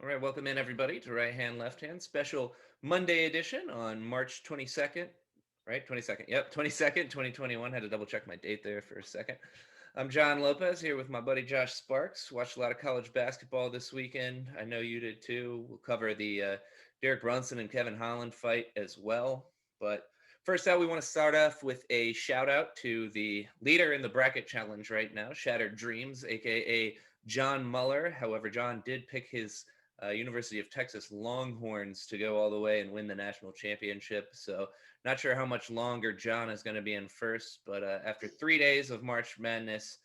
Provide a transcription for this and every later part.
All right, welcome in everybody to Right Hand, Left Hand special Monday edition on March 22nd, right? 22nd. Yep, 22nd, 2021. Had to double check my date there for a second. I'm John Lopez here with my buddy Josh Sparks. Watched a lot of college basketball this weekend. I know you did too. We'll cover the Derek Brunson and Kevin Holland fight as well. But first out, we want to start off with a shout out to the leader in the bracket challenge right now, Shattered Dreams, aka John Muller. However, John did pick his University of Texas Longhorns to go all the way and win the national championship. So not sure how much longer John is going to be in first, but after 3 days of March Madness,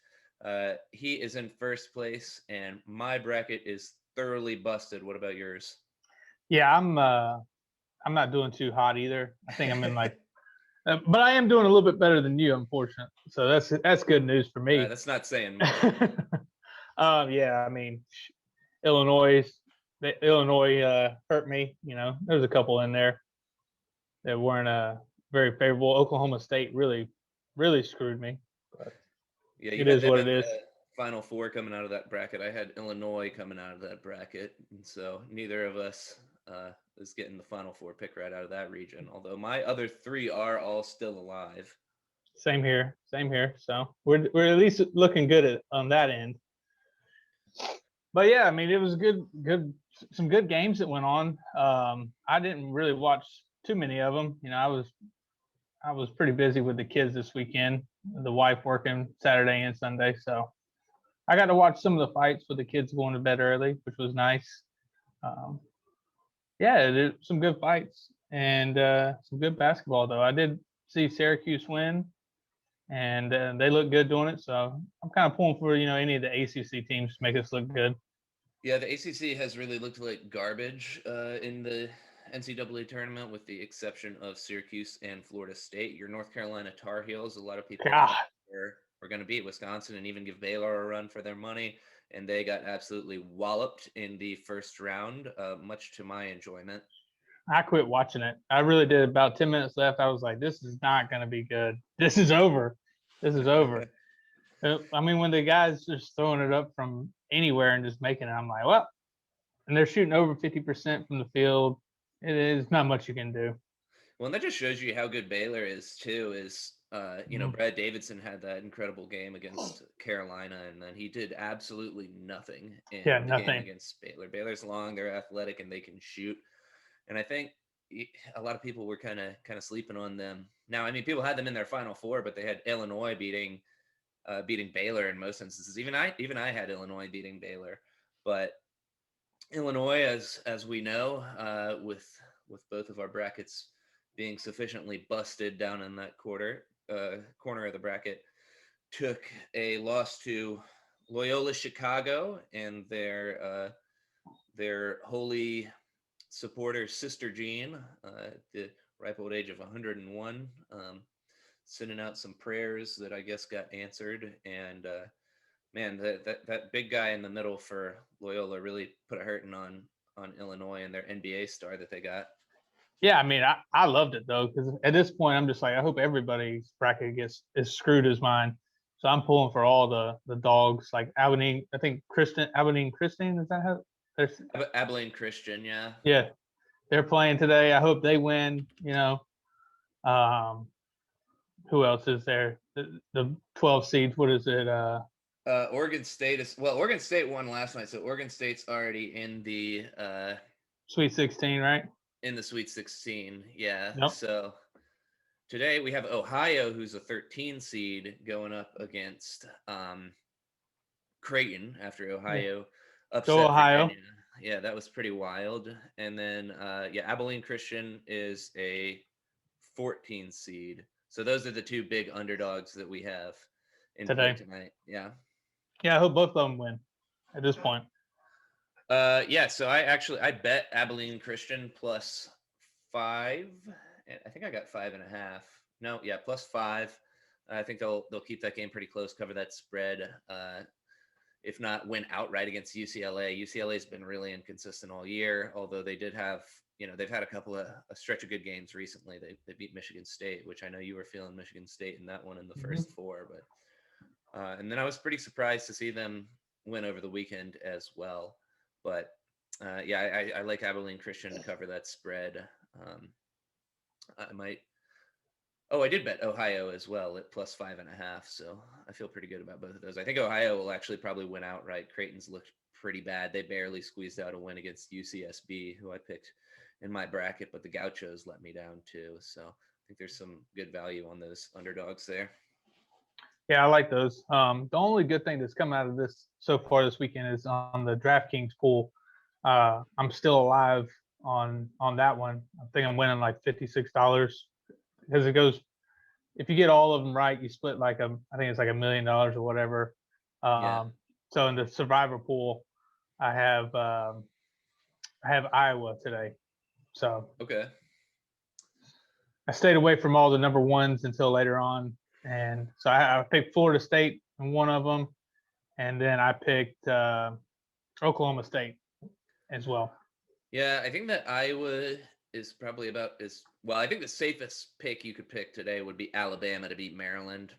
he is in first place, and my bracket is thoroughly busted. What about yours? Yeah, I'm not doing too hot either. I think I'm in like, but I am doing a little bit better than you, unfortunately. So that's good news for me. That's not saying much. Yeah, I mean, Illinois, Illinois hurt me. There's a couple in there that weren't very favorable. Oklahoma State really screwed me. But Yeah, you it had is them what in it is. the Final Four coming out of that bracket. I had Illinois coming out of that bracket, and so neither of us is getting the Final Four pick right out of that region. Although my other three are all still alive. Same here, same here. So we're at least looking good on that end. But yeah, I mean, it was some good games that went on. I didn't really watch too many of them. I was pretty busy with the kids this weekend, the wife working Saturday and Sunday, so I got to watch some of the fights with the kids going to bed early, which was nice. Um, yeah, there's some good fights and some good basketball though. I did see Syracuse win, and they look good doing it. So I'm kind of pulling for any of the ACC teams to make us look good. Yeah, the ACC has really looked like garbage in the NCAA tournament, with the exception of Syracuse and Florida State. Your North Carolina Tar Heels, a lot of people thought God, were going to beat Wisconsin and even give Baylor a run for their money, and they got absolutely walloped in the first round, much to my enjoyment. I quit watching it. I really did. About 10 minutes left. I was like, "This is not going to be good. This is over. This is over." I mean, when the guys just throwing it up from anywhere and just making it, I'm like, "Well," and they're shooting over 50% from the field. It is not much you can do. Well, and that just shows you how good Baylor is too. Is Mhm. Brad Davidson had that incredible game against Carolina, and then he did absolutely nothing Yeah, in the game nothing. against Baylor. Baylor's long, they're athletic, and they can shoot. And I think a lot of people were kind of sleeping on them. Now, I mean, people had them in their Final Four, but they had Illinois beating Baylor in most instances. Even I had Illinois beating Baylor, but Illinois, as we know, with both of our brackets being sufficiently busted down in that corner of the bracket, took a loss to Loyola Chicago and their holy supporter Sister Jean, at the ripe old age of 101, sending out some prayers that I guess got answered. And man, that big guy in the middle for Loyola really put a hurting on Illinois and their NBA star that they got. Yeah, I mean, I loved it though because at this point I'm just like, I hope everybody's bracket gets as screwed as mine. So I'm pulling for all the dogs like Abilene. I think Abilene Christine, is that how? There's Abilene Christian, yeah. Yeah, they're playing today. I hope they win. Um, who else is there? The 12 seeds. What is it? Oregon State won last night, so Oregon State's already Sweet 16, right? in the Sweet 16. Yeah, Yep. so today we have Ohio, who's a 13 seed, going up against Creighton after Yeah. Ohio Go upset Ohio. Virginia. Yeah, that was pretty wild. And then Abilene Christian is a 14 seed. So those are the two big underdogs that we have in play Today. tonight. Yeah. Yeah, I hope both of them win at this point. Yeah, so I bet Abilene Christian plus 5. I think I got 5.5. No, yeah, plus 5. I think they'll keep that game pretty close, cover that spread. If not win outright against UCLA. UCLA's been really inconsistent all year, although they did have, they've had a stretch of good games recently. They beat Michigan State, which I know you were feeling Michigan State in that one in the Mhm. first four, but and then I was pretty surprised to see them win over the weekend as well. But I like Abilene Christian to cover that spread. I might. Oh, I did bet Ohio as well at plus 5.5. So I feel pretty good about both of those. I think Ohio will actually probably win outright. Creighton's looked pretty bad. They barely squeezed out a win against UCSB, who I picked in my bracket, but the Gauchos let me down too. So I think there's some good value on those underdogs there. Yeah, I like those. The only good thing that's come out of this so far this weekend is on the DraftKings pool. I'm still alive on that one. I think I'm winning like $56 because it goes. If you get all of them right, you split like I think it's like $1 million or whatever. Yeah. So in the survivor pool, I have Iowa today. So Okay. I stayed away from all the number ones until later on, and so I picked Florida State in one of them, and then I picked Oklahoma State as well. Yeah, I think that Iowa is probably about as well. I think the safest pick you could pick today would be Alabama to beat Maryland.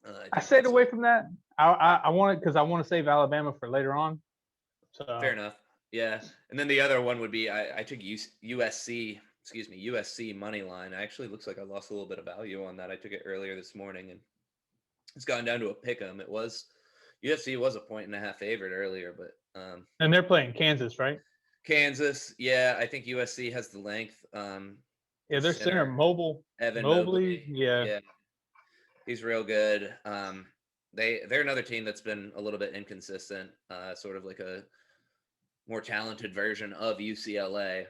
I I think stayed that's away from that. I want it because I want to save Alabama for later on. fair So enough. Yeah, and then the other one would be I took USC. Excuse me, USC money line. Actually, looks like I lost a little bit of value on that. I took it earlier this morning, and it's gone down to a pick 'em. It was USC was a 1.5 favorite earlier, but and they're playing Kansas, right? Kansas. Yeah, I think USC has the length. Yeah, The their center center Evan Mobley. Mobley. Yeah, Yeah, he's real good. They're another team that's been a little bit inconsistent, sort of like a more talented version of UCLA.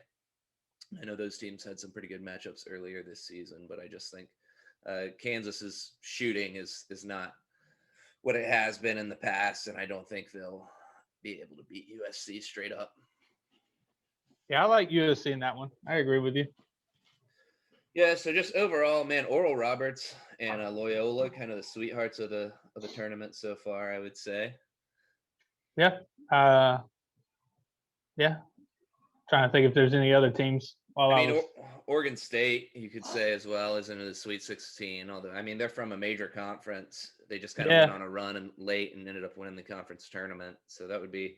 I know those teams had some pretty good matchups earlier this season, but I just think Kansas's shooting is not what it has been in the past, and I don't think they'll be able to beat USC straight up. yeah, I like USC in that one. I agree with you. Yeah, so just overall, man, Oral Roberts and Loyola, kind of the sweethearts of the tournament so far, I would say. Yeah, yeah. Trying to think if there's any other teams while I I mean, was. Oregon State, you could say as well, is into the Sweet 16. Although, I mean, they're from a major conference. They just kind of went Yeah, on a run and late and ended up winning the conference tournament. So that would be.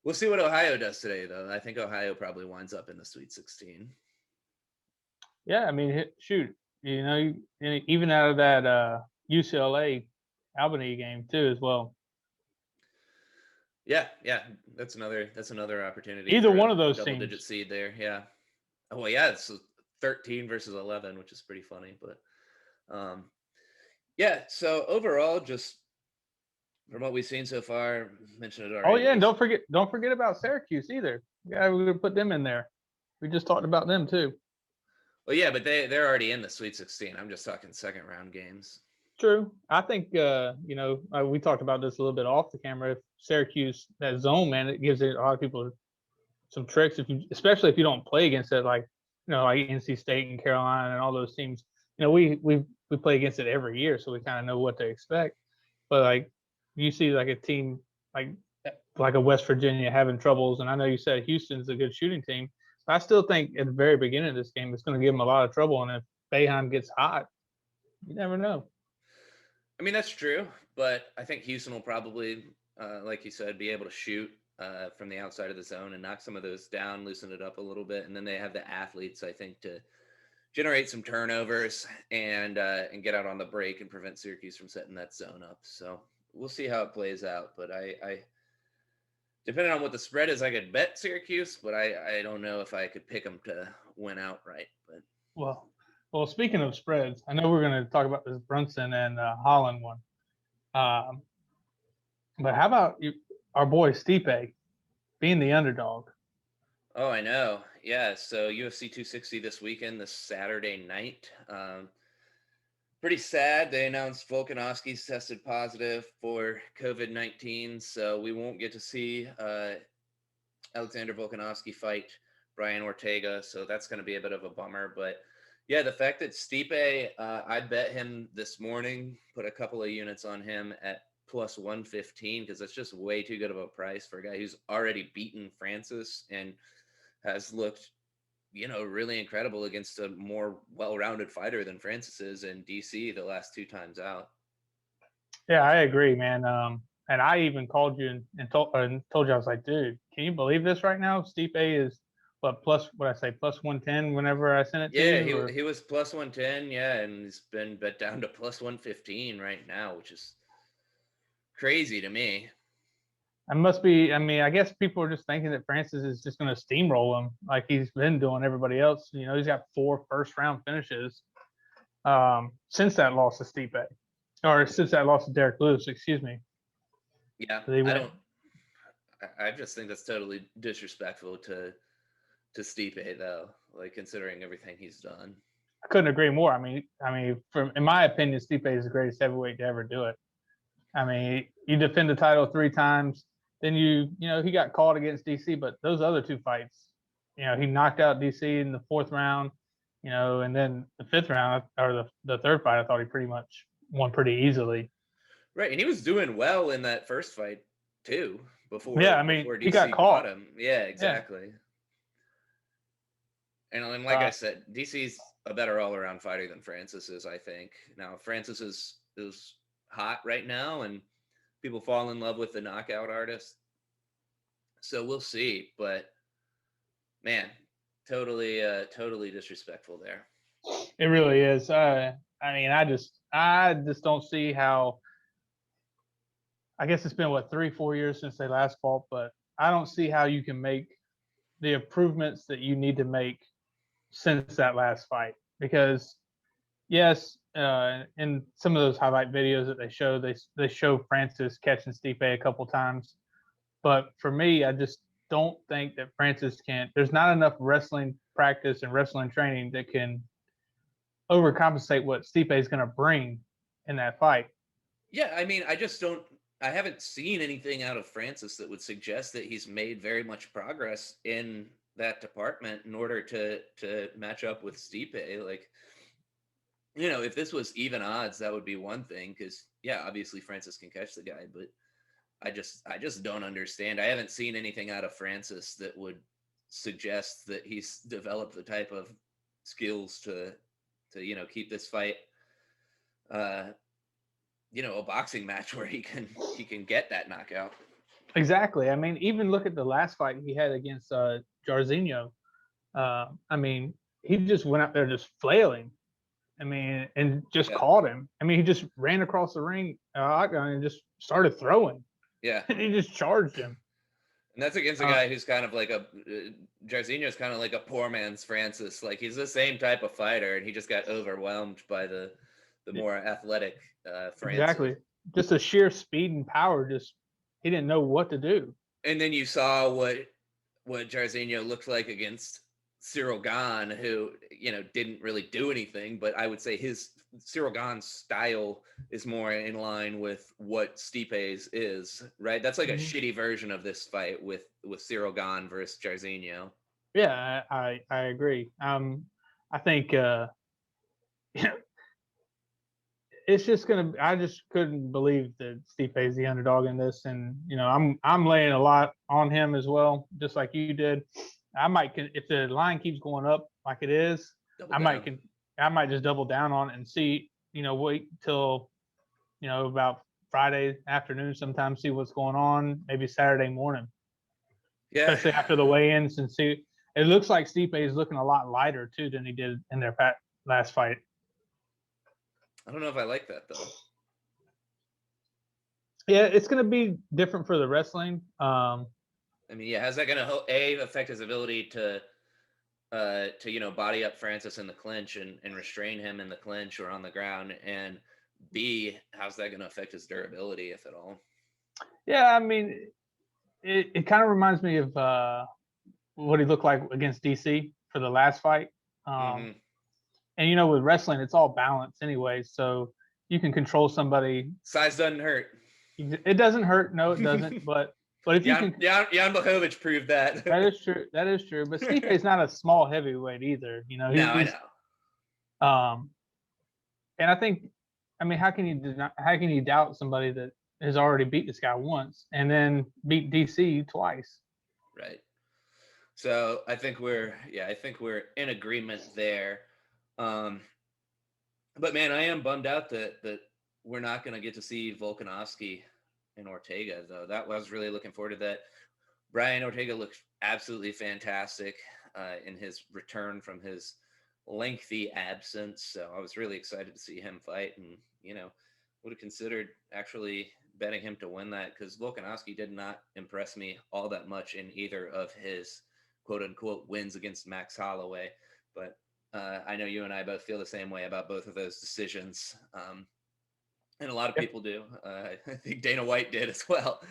We'll see what Ohio does today, though. I think Ohio probably winds up in the Sweet 16. yeah. I mean, shoot, even out of that UCLA Albany game too as well. Yeah, yeah, that's another opportunity Either for one a of those double-digit teams. seed there. Yeah. Oh well, yeah, it's 13 versus 11, which is pretty funny. But yeah. So overall, just from what we've seen so far, mentioned it Oh already. yeah, and There's don't forget about Syracuse either. Yeah, we're gonna put them in there. We just talked about them too. well, yeah, but they're already in the Sweet 16. I'm just talking second round games. True. I think we talked about this a little bit off the camera. If Syracuse that zone, man, it gives a lot of people some tricks. Especially if you don't play against it, like like NC State and Carolina and all those teams. We play against it every year, so we kind of know what to expect. But like you see, like a team like a West Virginia having troubles, and I know you said Houston's a good shooting team. But I still think at the very beginning of this game, it's going to give them a lot of trouble. And if Boeheim gets hot, you never know. I mean, that's true, but I think Houston will probably, like you said, be able to shoot from the outside of the zone and knock some of those down, loosen it up a little bit, and then they have the athletes, I think, to generate some turnovers and get out on the break and prevent Syracuse from setting that zone up. So we'll see how it plays out. But I depending on what the spread is, I could bet Syracuse, but I don't know if I could pick them to win outright. But Well, Speaking of spreads, I know we're going to talk about this Brunson and Holland one. Um, but how about our boy Stipe being the underdog? oh, I know. Yeah. So UFC 260 this weekend, this Saturday night. Pretty sad. They announced Volkanovski's tested positive for COVID-19, so we won't get to see Alexander Volkanovski fight Brian Ortega. So that's going to be a bit of a bummer. But yeah, the fact that Stipe, I bet him this morning, put a couple of units on him at plus 115 because that's just way too good of a price for a guy who's already beaten Francis and has looked really incredible against a more well-rounded fighter than Francis is in DC the last two times out. Yeah, I agree, man. And I even called you and told you, I was like, dude, can you believe this right now? Stipe is plus 110 whenever I sent it to Yeah, you? Or he was plus 110, yeah, and he's been bet down to plus 115 right now, which is crazy to me. it must be. I mean, I guess people are just thinking that Francis is just going to steamroll him like he's been doing everybody else. You know, he's got 4 first-round finishes since that loss to Stipe, or since that loss to Derek Lewis. Excuse me. Yeah, So he went. I just think that's totally disrespectful to Stipe though, like considering everything he's done. I couldn't agree more. In my opinion, Stipe is the greatest heavyweight to ever do it. I mean, you defend the title 3 times, then you know he got called against DC, but those other 2 fights, you know, he knocked out DC in the 4th round, you know, and then the 5th round or the 3rd fight, I thought he pretty much won pretty easily. Right, and he was doing well in that first fight too Yeah, I mean, before he got DC caught. caught him. Yeah, Yeah, exactly. And like I said, DC's a better all-around fighter than Francis is, I think. Now Francis is hot right now, and people fall in love with the knockout artist. So we'll see, but man, totally disrespectful there. it really is. I mean, I just don't see how. I guess it's been 3-4 years since they last fought, but I don't see how you can make the improvements that you need to make since that last fight. Because yes, in some of those highlight videos that they show Francis catching Stipe a couple times, but for me, I just don't think that Francis can. There's not enough wrestling practice and wrestling training that can overcompensate what Stipe is going to bring in that fight. Yeah, I mean, I haven't seen anything out of Francis that would suggest that he's made very much progress in that department in order to match up with Stipe. Like, you know, if this was even odds, that would be one thing because yeah, obviously Francis can catch the guy, but I just don't understand. I haven't seen anything out of Francis that would suggest that he's developed the type of skills to you know keep this fight uh you know a boxing match where he can get that knockout. Exactly. I mean, even look at the last fight he had against Jairzinho. I mean, he just went out there just flailing. I mean, and just Yeah. caught him. I mean, he just ran across the ring and just started throwing. Yeah. He just charged him. And that's against a guy who's kind of like Jairzinho is kind of like a poor man's Francis. Like he's the same type of fighter, and he just got overwhelmed by the more athletic Francis. Exactly. Just a sheer speed and power. Just he didn't know what to do. And then you saw what Jairzinho looked like against Cyril Gane, who you know didn't really do anything. But I would say his Cyril Gane's style is more in line with what Stipe's is, right? That's like a shitty version of this fight with Cyril Gane versus Jairzinho. Yeah, I agree. I think it's just gonna. I just couldn't believe that Stipe is the underdog in this, and you know, I'm laying a lot on him as well, just like you did. I might, if the line keeps going up like it is, Double I might, down. I might just double down on it and see, you know, wait till, you know, about Friday afternoon, sometime, see what's going on. Maybe Saturday morning, Yeah. especially after the weigh-ins, and see. It looks like Stipe is looking a lot lighter too than he did in their last fight. I don't know if I like that though. Yeah, it's going to be different for the wrestling. I mean, yeah, how's that going to affect his ability to you know body up Francis in the clinch and restrain him in the clinch or on the ground, and B, how's that going to affect his durability, if at all? Yeah, I mean, it kind of reminds me of what he looked like against DC for the last fight. Mm-hmm. And you know, with wrestling, it's all balance anyway, so you can control somebody. Size doesn't hurt. It doesn't hurt, no, it doesn't. But if you can, Jan Blachowicz proved that. that is true. That is true. But Stipe is not a small heavyweight either. You know, I know. And I think, I mean, how can you doubt somebody that has already beat this guy once and then beat DC twice? Right. So I think we're in agreement there. But man, I am bummed out that we're not going to get to see Volkanovski and Ortega, though. That was really looking forward to that. Brian Ortega looked absolutely fantastic in his return from his lengthy absence. So I was really excited to see him fight, and would have considered actually betting him to win that because Volkanovski did not impress me all that much in either of his quote unquote wins against Max Holloway. But I know you and I both feel the same way about both of those decisions. And a lot of Yep. people do. I think Dana White did as well.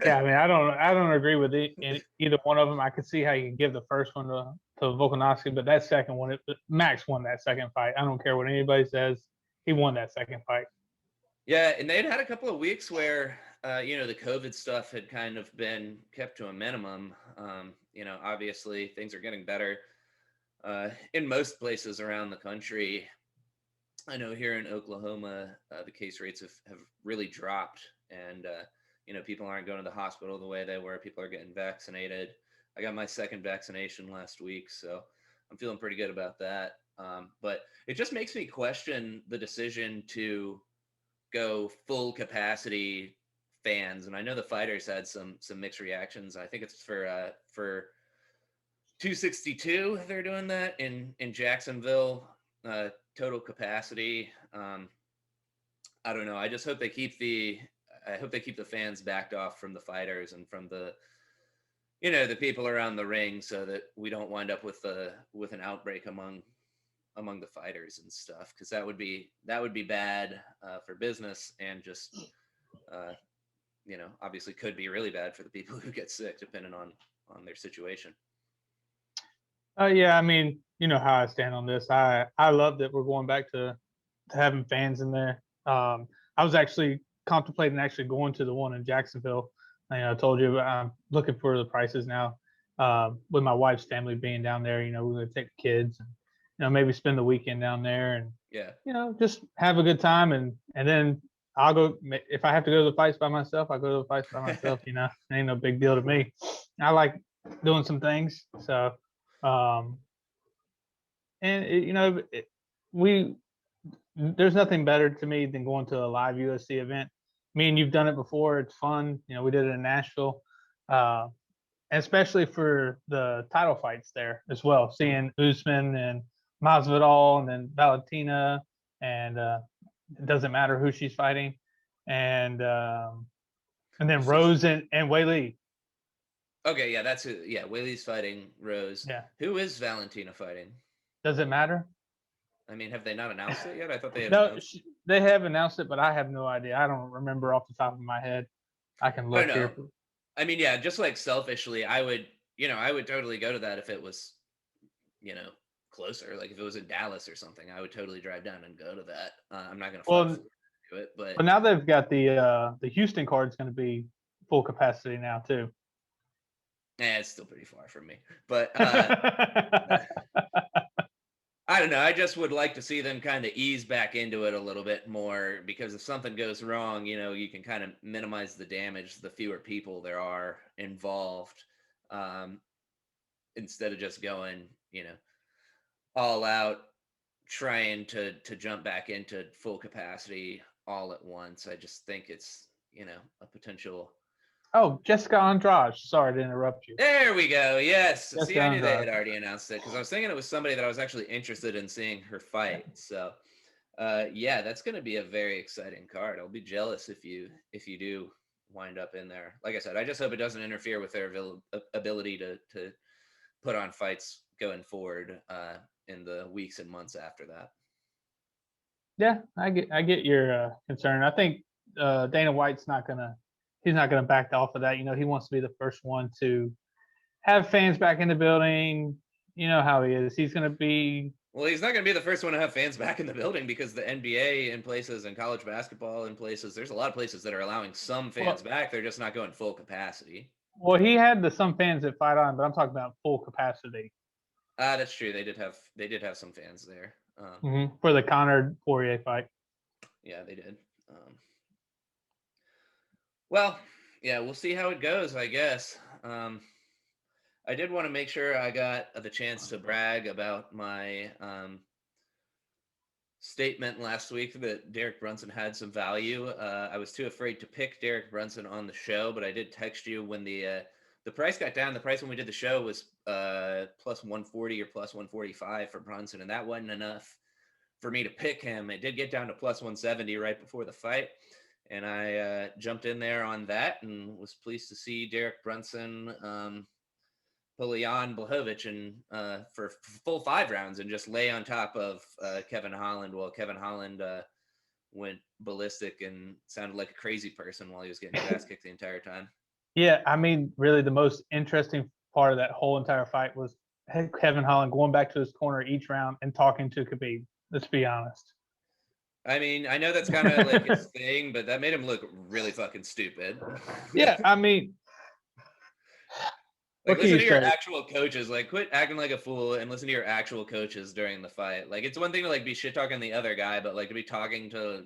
Yeah, I mean, I don't agree with either one of them. I could see how you could give the first one to Volkanovski, but that second one, Max won that second fight. I don't care what anybody says. He won that second fight. Yeah, and they'd had a couple of weeks where the COVID stuff had kind of been kept to a minimum. Obviously things are getting better in most places around the country. I know here in Oklahoma, the case rates have really dropped, and people aren't going to the hospital the way they were. People are getting vaccinated. I got my second vaccination last week, so I'm feeling pretty good about that. But it just makes me question the decision to go full capacity fans, and I know the fighters had some mixed reactions. I think it's for 262 they're doing that in Jacksonville, total capacity. I don't know. I just hope they keep the fans backed off from the fighters and from the people around the ring, so that we don't wind up with an outbreak among the fighters and stuff, because that would be bad for business, and just obviously could be really bad for the people who get sick, depending on their situation. Yeah, I mean, you know how I stand on this. I love that we're going back to having fans in there. I was actually contemplating actually going to the one in Jacksonville. I told you I'm looking for the prices now. With my wife's family being down there, we're gonna take the kids and maybe spend the weekend down there and Yeah. just have a good time, and then I'll go if I have to go to the fights by myself. I go to the fights by myself. It ain't no big deal to me. I like doing some things. So, and we there's nothing better to me than going to a live USC event. Me and you've done it before. It's fun. We did it in Nashville, and especially for the title fights there as well. Seeing Usman and Masvidal, and then Valentina, and it doesn't matter who she's fighting, and then Rose and Weili. Okay, yeah, that's who. Yeah, Weili's fighting Rose. Yeah. Who is Valentina fighting? Does it matter? I mean, have they not announced it yet? I thought they had No, announced it. they have announced it, but I have no idea. I don't remember off the top of my head. I can I look don't here. know. I mean, yeah, just like selfishly, I would totally go to that if it was, closer. Like if it was in Dallas or something, I would totally drive down and go to that. I'm not gonna fly to it, but now they've got the Houston card's going to be full capacity now too. it's still pretty far from me. But I don't know. I just would like to see them kind of ease back into it a little bit more, because if something goes wrong, you can kind of minimize the damage, the fewer people there are involved, instead of just going, all out, trying to jump back into full capacity all at once. I just think it's, a potential. Oh, Jessica Andrade. Sorry to interrupt you. There we go. Yes. Jessica See, I knew they Andrade. had already announced it, because I was thinking it was somebody that I was actually interested in seeing her fight. So, yeah, that's going to be a very exciting card. I'll be jealous if you do wind up in there. Like I said, I just hope it doesn't interfere with their ability to put on fights going forward in the weeks and months after that. Yeah, I get your concern. I think Dana White's he's not gonna back off of that. He wants to be the first one to have fans back in the building. You know how he is. He's gonna be. Well, he's not going to be the first one to have fans back in the building, because the NBA in places and college basketball in places, there's a lot of places that are allowing some fans back. They're just not going full capacity. Well, he had some fans that fight on, but I'm talking about full capacity. That's true. They did have some fans there For the Conor Poirier fight. Yeah, they did. Well, yeah, we'll see how it goes, I guess. I did want to make sure I got the chance to brag about my statement last week that Derek Brunson had some value. I was too afraid to pick Derek Brunson on the show, but I did text you when the price got down. The price when we did the show was plus 140 or plus 145 for Brunson, and that wasn't enough for me to pick him. It did get down to plus 170 right before the fight, and I jumped in there on that and was pleased to see Derek Brunson pull Jan Blachowicz and for full 5 rounds and just lay on top of Kevin Holland while Kevin Holland went ballistic and sounded like a crazy person while he was getting his ass kicked the entire time. Yeah, I mean, really, the most interesting part of that whole entire fight was Kevin Holland going back to his corner each round and talking to Khabib. Let's be honest. I mean, I know that's kind of like his thing, but that made him look really fucking stupid. Yeah, I mean, like, what can listen you to your say? actual coaches. Like, quit acting like a fool and listen to your actual coaches during the fight. Like, it's one thing to like be shit talking the other guy, but like to be talking to,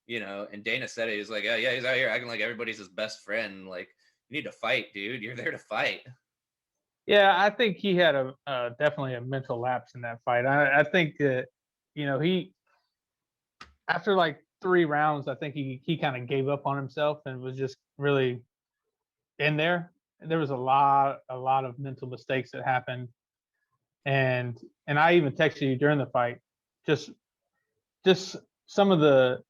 and Dana said it. He's like, oh yeah, he's out here acting like everybody's his best friend. Like, you need to fight, dude. You're there to fight. Yeah, I think he had a definitely a mental lapse in that fight. I think that he after like 3 rounds, I think he kind of gave up on himself and was just really in there. There was a lot of mental mistakes that happened, and I even texted you during the fight, just some of the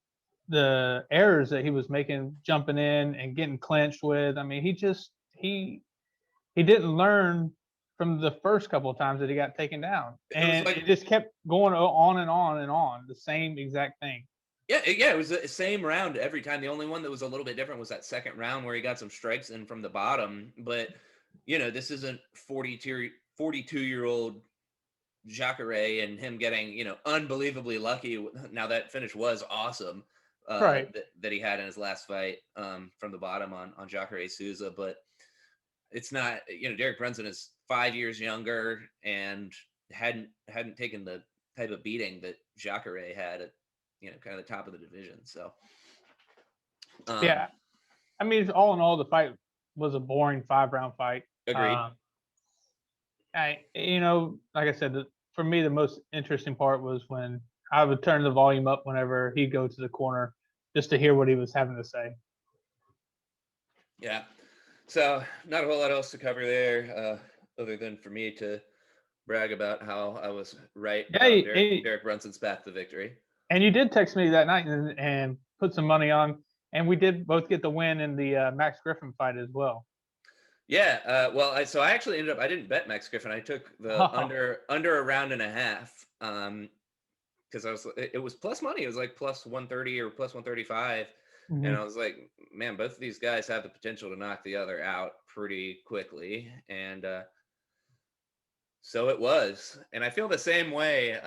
errors that he was making, jumping in and getting clinched with. I mean, he didn't learn from the first couple of times that he got taken down, It was and like, it just kept going on and on and on, the same exact thing. yeah, it was the same round every time. The only one that was a little bit different was that second round where he got some strikes in from the bottom. But this isn't 42-year-old Jacare and him getting unbelievably lucky. Now that finish was awesome Right. that he had in his last fight from the bottom on Jacare Souza, but it's not. Derek Brunson is 5 years younger and hadn't taken the type of beating that Jacare had at kind of the top of the division. So Yeah. I mean, all in all, the fight was a boring 5-round fight. agreed. Like I said, for me, the most interesting part was when I would turn the volume up whenever he'd go to the corner just to hear what he was having to say. Yeah. So not a whole lot else to cover there, other than for me to brag about how I was right Yeah, about Derek Brunson's path to victory. and you did text me that night and put some money on, and we did both get the win in the Max Griffin fight as well. Yeah. Well, I actually ended up. I didn't bet Max Griffin. I took the under a round and a half. Because it was plus money. It was like plus 130 or plus 135. Mm-hmm. And I was like, man, both of these guys have the potential to knock the other out pretty quickly. And so it was. And I feel the same way,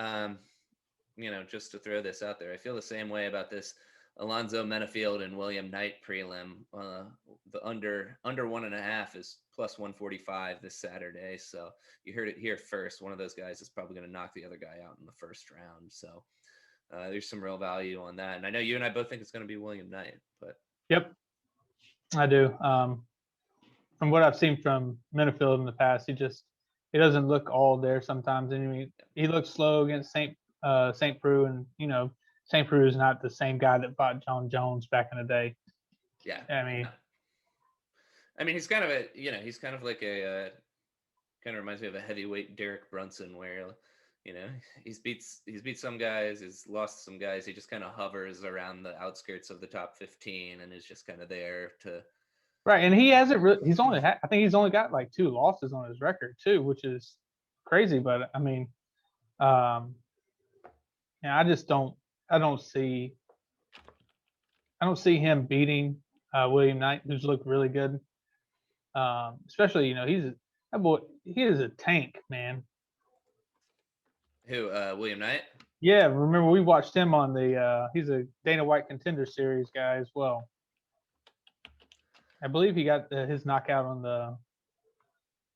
just to throw this out there, I feel the same way about this Alonzo Minifield and William Knight prelim. The under 1.5 is plus 145 this Saturday. So you heard it here first. One of those guys is probably going to knock the other guy out in the first round. So there's some real value on that. And I know you and I both think it's going to be William Knight, but Yep, I do. From what I've seen from Minifield in the past, he doesn't look all there sometimes. And he looks slow against St. Preux, and St. Preux is not the same guy that fought John Jones back in the day. Yeah. I mean, he's kind of he's kind of like a kind of reminds me of a heavyweight Derek Brunson, where he's beat some guys, he's lost some guys. He just kind of hovers around the outskirts of the top 15 and is just kind of there to. Right, and he hasn't really. I think he's only got like 2 losses on his record too, which is crazy. But I mean, I just don't. I don't see him beating William Knight, who's looked really good. Especially, that boy. He is a tank, man. Who, William Knight? Yeah, remember we watched him on the. He's a Dana White Contender Series guy as well. I believe he got his knockout on the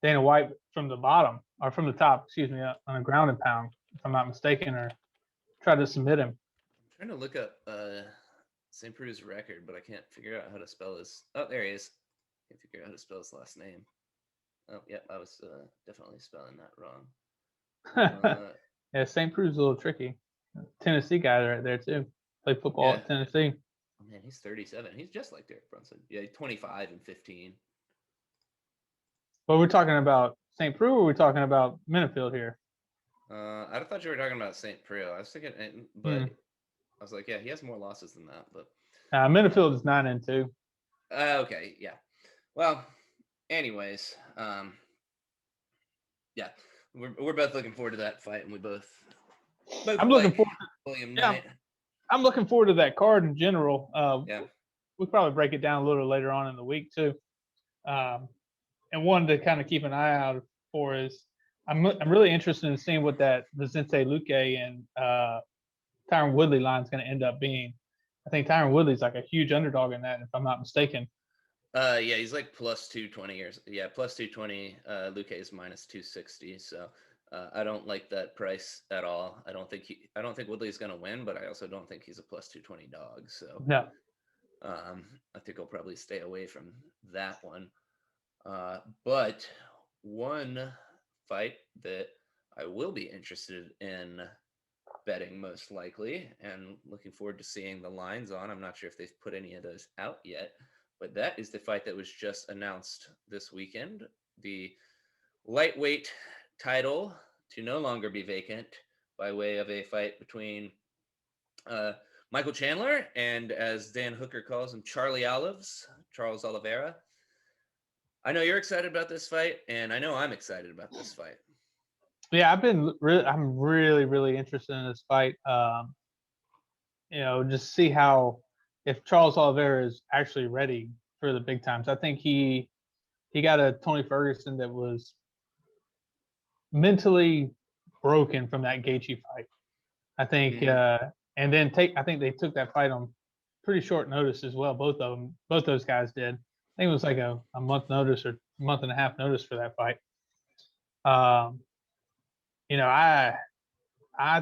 Dana White from the bottom or from the top, excuse me, on a ground and pound, if I'm not mistaken, or tried to submit him. I'm trying to look up St. Preux's record, but I can't figure out how to spell his. Oh, there he is. Can't figure out how to spell his last name. Oh, yep, I was definitely spelling that wrong. Yeah, St. Preux's a little tricky. Tennessee guy right there too. Played football Yeah. at Tennessee. Oh, man, he's 37. He's just like Derek Brunson. Yeah, 25 and 15. But we're talking about St. Preux, or we're talking about Minifield here. I thought you were talking about St. Preux. I was thinking, but I was like, yeah, he has more losses than that. But Minifield is 9-2. okay, yeah. Well, anyways, yeah, we're both looking forward to that fight, and we both I'm looking like forward. William Yeah, Knight. I'm looking forward to that card in general. Yeah. We'll probably break it down a little later on in the week too. And one to kind of keep an eye out for is I'm really interested in seeing what that Vicente Luque and Tyron Woodley line is going to end up being. I think Tyron Woodley's like a huge underdog in that, if I'm not mistaken. Yeah, he's like plus 220 years. Yeah, plus 220. Luque is minus 260. So I don't like that price at all. I don't think Woodley's gonna win, but I also don't think he's a plus 220 dog. So No. I think I'll probably stay away from that one. But one fight that I will be interested in betting most likely and looking forward to seeing the lines on. I'm not sure if they've put any of those out yet, but that is the fight that was just announced this weekend. The lightweight title to no longer be vacant by way of a fight between Michael Chandler and, as Dan Hooker calls him, Charles Oliveira. I know you're excited about this fight, and I know I'm excited about this fight. Yeah, I'm really interested in this fight. Just see how if Charles Oliveira is actually ready for the big times. I think he got a Tony Ferguson that was mentally broken from that Gaethje fight. I think, and then I think they took that fight on pretty short notice as well. Both those guys did. I think it was like a month notice or month and a half notice for that fight. I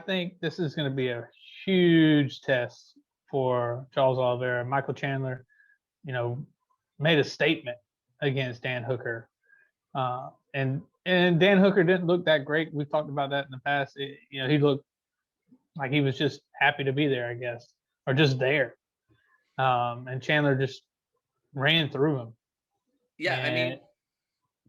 think this is going to be a huge test for Charles Oliveira. Michael Chandler, made a statement against Dan Hooker, and Dan Hooker didn't look that great. We've talked about that in the past. He looked like he was just happy to be there, I guess, or just there. And Chandler just ran through him. Yeah, I mean,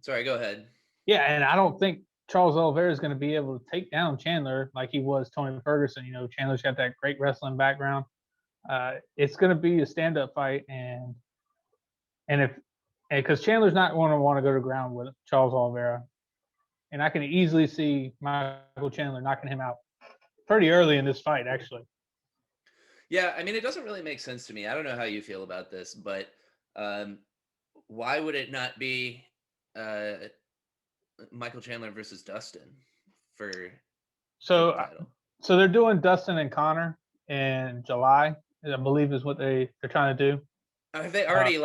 sorry, go ahead. Yeah, and I don't think Charles Oliveira is going to be able to take down Chandler like he was Tony Ferguson. Chandler's got that great wrestling background. It's going to be a stand-up fight, and because Chandler's not going to want to go to ground with Charles Oliveira, and I can easily see Michael Chandler knocking him out pretty early in this fight, actually. Yeah, I mean, it doesn't really make sense to me. I don't know how you feel about this, but why would it not be Michael Chandler versus Dustin for So, the title? So they're doing Dustin and Connor in July, I believe is what they're trying to do. Have they already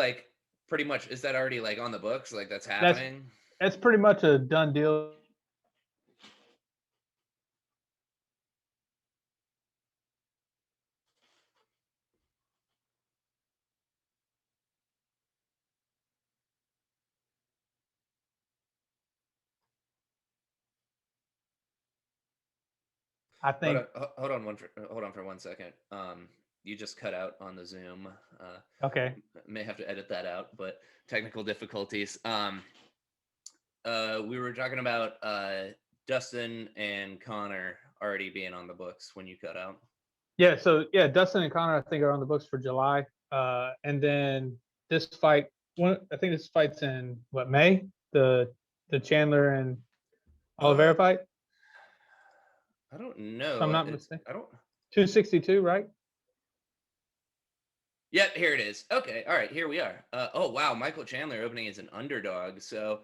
pretty much? Is that already like on the books? Like that's happening? That's pretty much a done deal. I think. Hold on for 1 second. You just cut out on the Zoom. Okay. May have to edit that out, but technical difficulties. We were talking about Dustin and Connor already being on the books when you cut out. Yeah. So yeah, Dustin and Connor I think are on the books for July, and then this fight. I think this fight's in May? The Chandler and Oliveira fight. I don't know. If I'm not mistaken. I don't. 262, right? Yeah, here it is. Okay, all right, here we are. Oh wow, Michael Chandler opening as an underdog. So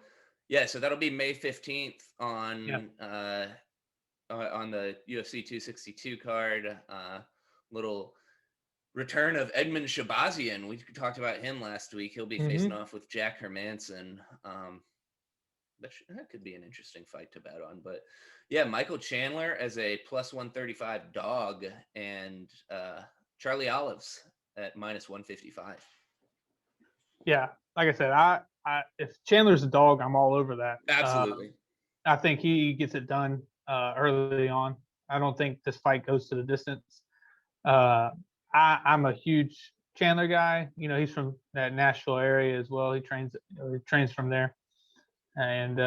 yeah, so that'll be May 15th on the UFC 262 card. Little return of Edmund Shabazian. We talked about him last week. He'll be facing off with Jack Hermanson. That could be an interesting fight to bet on. But yeah, Michael Chandler as a plus 135 dog, and Charlie Olives at minus 155. Yeah, like I said, I if Chandler's a dog, I'm all over that. Absolutely. I think he gets it done early on. I don't think this fight goes to the distance. I'm a huge Chandler guy. You know, he's from that Nashville area as well. He trains from there, and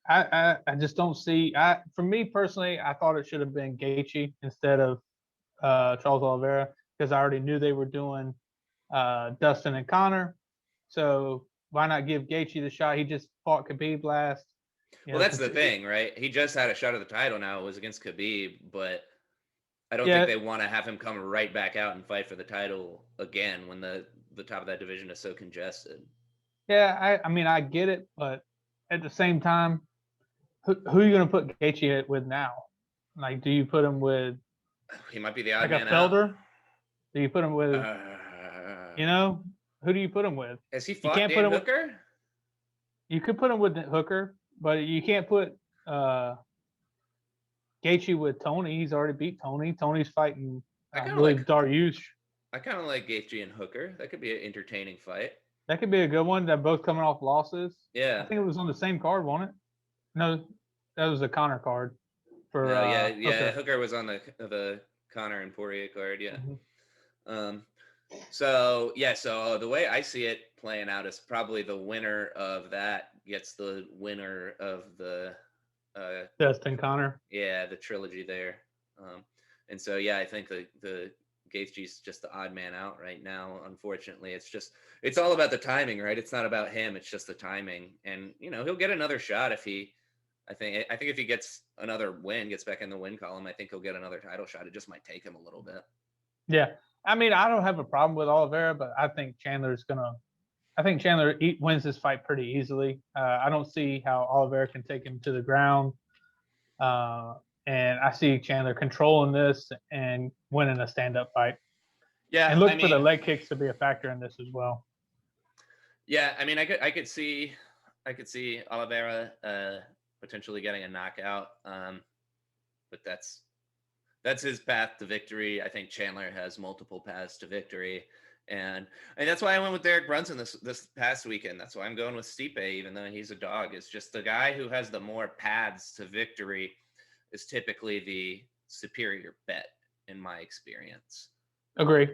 I just don't see. For me personally, I thought it should have been Gaethje instead of Charles Oliveira because I already knew they were doing Dustin and Connor. So why not give Gaethje the shot? He just fought Khabib last. Well, that's the thing, right? He just had a shot at the title now. It was against Khabib, but I don't think they want to have him come right back out and fight for the title again when the top of that division is so congested. Yeah, I mean, I get it, but at the same time, who are you going to put Gaethje with now? Like, do you put him with? He might be the odd like man a Felder? out. Do you put him with? You know, who do you put him with? Has he fought Dan Hooker? You could put him with Hooker, but you can't put Gaethje with Tony. He's already beat Tony. Tony's fighting, I believe, Dariush. I kind of like Gaethje and Hooker. That could be an entertaining fight. That could be a good one. They're both coming off losses. Yeah. I think it was on the same card, wasn't it? No, that was the Connor card. Hooker was on the Connor and Poirier card. Yeah. Mm-hmm. So the way I see it playing out is probably the winner of that gets the winner of the Dustin Connor. Yeah, the trilogy there. And so I think the Gaethje's just the odd man out right now. Unfortunately, it's all about the timing, right? It's not about him. It's just the timing, and he'll get another shot if he. I think if he gets another win, gets back in the win column, I think he'll get another title shot. It just might take him a little bit. Yeah, I mean, I don't have a problem with Oliveira, but I think Chandler wins this fight pretty easily. I don't see how Oliveira can take him to the ground. And I see Chandler controlling this and winning a stand-up fight. Yeah, and look for the leg kicks to be a factor in this as well. Yeah, I mean, I could see Oliveira potentially getting a knockout, but that's his path to victory. I think Chandler has multiple paths to victory, and that's why I went with Derek Brunson this past weekend. That's why I'm going with Stipe, even though he's a dog. It's just the guy who has the more paths to victory is typically the superior bet in my experience. Agree.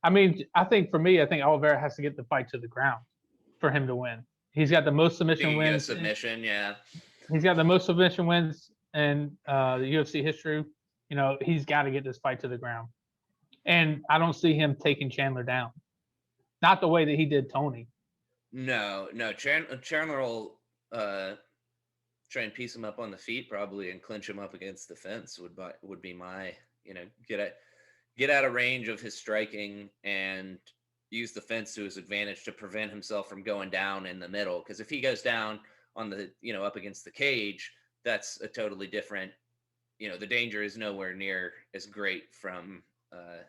I mean, I think Oliveira has to get the fight to the ground for him to win. He's got the most submission wins. Get a submission, yeah. He's got the most submission wins in the UFC history. He's got to get this fight to the ground. And I don't see him taking Chandler down. Not the way that he did Tony. No. Chandler will try and piece him up on the feet probably and clinch him up against the fence would be my, get out of range of his striking and use the fence to his advantage to prevent himself from going down in the middle. Because if he goes down on the, up against the cage, that's a totally different, the danger is nowhere near as great from a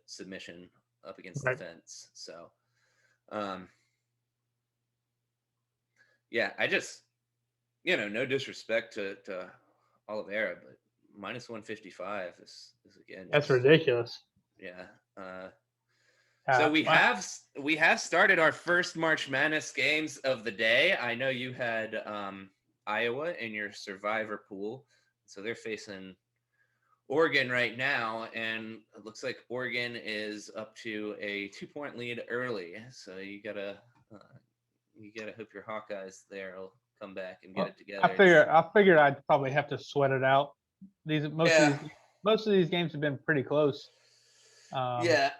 submission up against the fence. So, I just, no disrespect to Oliveira, but minus 155 is again. That's ridiculous. Yeah. So we have started our first March Madness games of the day. I know you had Iowa in your survivor pool, so they're facing Oregon right now, and it looks like Oregon is up to a 2-point lead early. So you gotta hope your Hawkeyes there will come back and get it together. I figured I'd probably have to sweat it out. Most of these games have been pretty close. And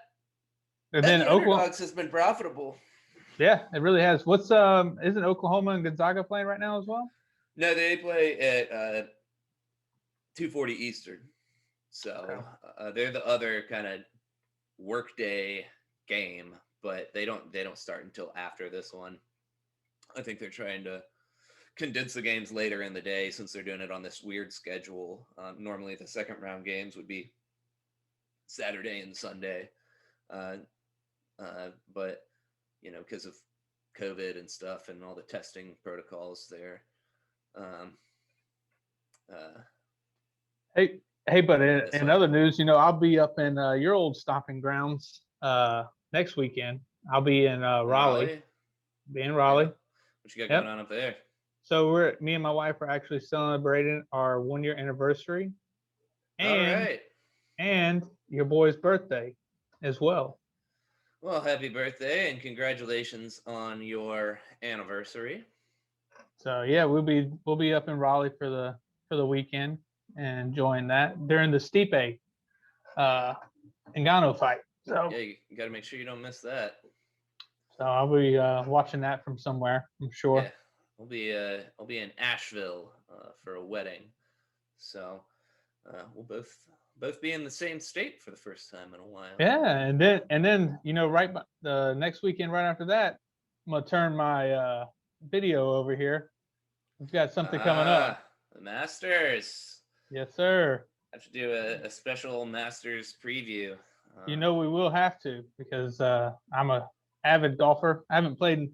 then Oklahoma has been profitable. Yeah, it really has. Isn't Oklahoma and Gonzaga playing right now as well? No, they play at 2:40 Eastern. So they're the other kind of workday game, but they don't start until after this one. I think they're trying to condense the games later in the day since they're doing it on this weird schedule. Normally the second round games would be Saturday and Sunday. But because of COVID and stuff and all the testing protocols there. But in other news, I'll be up in your old stomping grounds next weekend. I'll be in Raleigh. Be in Raleigh. What you got going on up there? So me and my wife are actually celebrating our 1 year anniversary, All and right. your boy's birthday as well. Well, happy birthday and congratulations on your anniversary. So yeah, we'll be up in Raleigh for the weekend and enjoying that during the Stipe uh Ngannou fight. Yeah, you got to make sure you don't miss that. So I'll be watching that from somewhere, I'm Yeah, sure. I'll be in Asheville for a wedding, so we'll both be in the same state for the first time in a while. Yeah, and then the next weekend right after that, I'm gonna turn my video over here. We've got something coming up. The Masters. Yes, sir. I have to do a special Masters preview. We will have to because I'm a avid golfer. I haven't played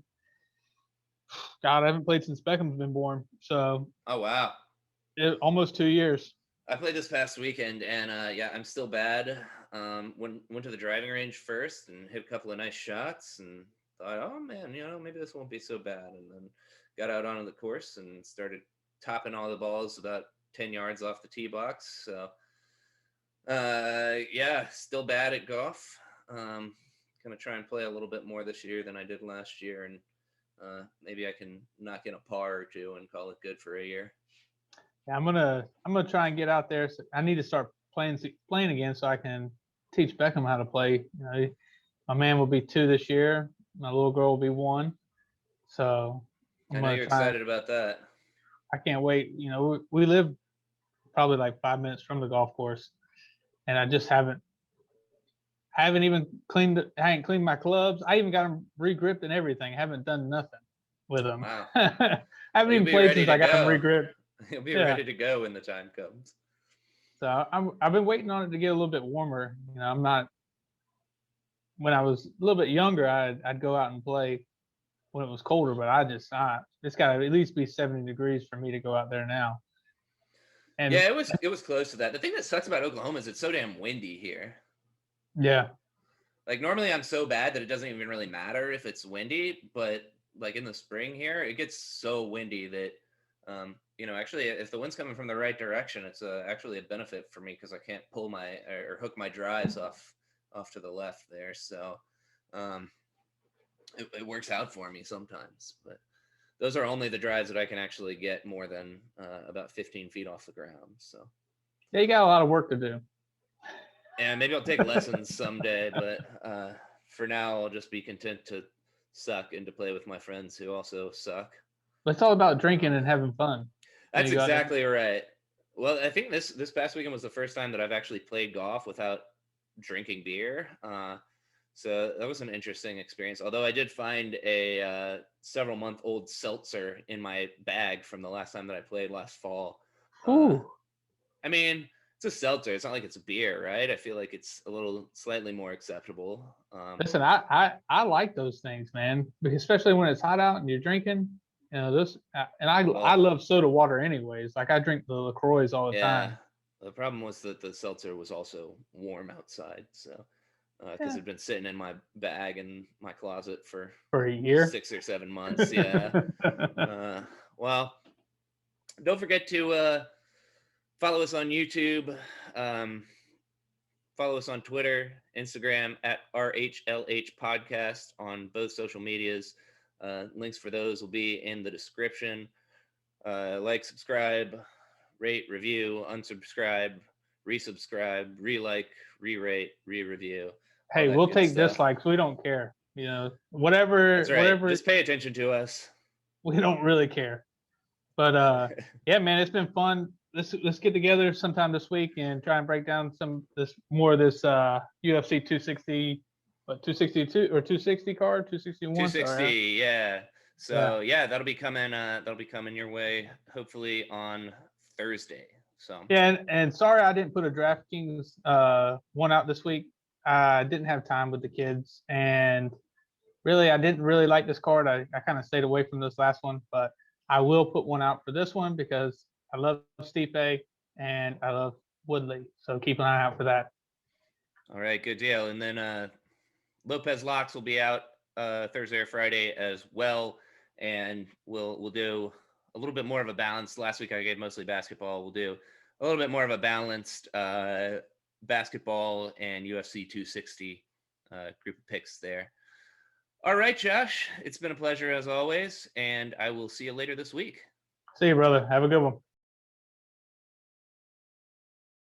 since Beckham's been born. So Oh wow. almost 2 years. I played this past weekend, and yeah, I'm still bad. Went to the driving range first and hit a couple of nice shots, and thought, oh man, maybe this won't be so bad. And then got out onto the course and started topping all the balls about 10 yards off the tee box. So, yeah, still bad at golf. Gonna try and play a little bit more this year than I did last year, and maybe I can knock in a par or two and call it good for a year. Yeah, I'm gonna try and get out there. So I need to start playing again so I can teach Beckham how to play. My man will be 2 this year. My little girl will be 1. So I know you're excited about that. I can't wait. We live probably like 5 minutes from the golf course, and I just haven't even cleaned. I haven't cleaned my clubs. I even got them re-gripped and everything. I haven't done nothing with them. Wow. I haven't even be played ready since to I got them go. re-gripped. You'll be Yeah. ready to go when the time comes. So I've been waiting on it to get a little bit warmer. I'm not. When I was a little bit younger, I'd go out and play when it was colder, but it's got to at least be 70 degrees for me to go out there now. And yeah, it was close to that. The thing that sucks about Oklahoma is it's so damn windy here. yeah, Like normally I'm so bad that it doesn't even really matter if it's windy, but like in the spring here, it gets so windy that actually if the wind's coming from the right direction, it's actually a benefit for me because I can't pull my or hook my drives off to the left there. So it works out for me sometimes, but those are only the drives that I can actually get more than about 15 feet off the ground. So you got a lot of work to do. and maybe I'll take lessons someday, but for now I'll just be content to suck and to play with my friends who also suck. But it's all about drinking and having fun. That's exactly right. Well, I think this past weekend was the first time that I've actually played golf without drinking beer. So that was an interesting experience. Although I did find a several-month-old seltzer in my bag from the last time that I played last fall. I mean, it's a seltzer. It's not like it's a beer, right? I feel like it's a little slightly more acceptable. Listen, I like those things, man, especially when it's hot out and you're drinking. And I love soda water anyways. Like I drink the LaCroix all the time. The problem was that the seltzer was also warm outside, so because it'd been sitting in my bag in my closet for a year, 6 or 7 months. Yeah. Well, don't forget to follow us on YouTube. Follow us on Twitter, Instagram at RHLH Podcast on both social medias. Links for those will be in the description. Like, subscribe, rate, review, unsubscribe, resubscribe, re-like, re-rate, re-review. Hey, we'll take dislikes. We don't care. Whatever. That's right. Whatever. Just pay attention to us. We don't really care. But yeah, man, it's been fun. Let's get together sometime this week and try and break down more of this UFC 260, 262 or 260 card, 261. 260, yeah. So yeah, that'll be coming your way hopefully on Thursday. So yeah, and sorry I didn't put a DraftKings one out this week. I didn't have time with the kids, and really I didn't really like this card. I kind of stayed away from this last one, but I will put one out for this one because I love Stipe and I love Woodley. So keep an eye out for that. All right, good deal. And then Lopez Locks will be out Thursday or Friday as well, and we'll do a little bit more of a balanced. Last week I gave mostly basketball. We'll do a little bit more of a balanced basketball and UFC 260 group of picks there. All right, Josh, it's been a pleasure as always, and I will see you later this week. See you, brother. Have a good one.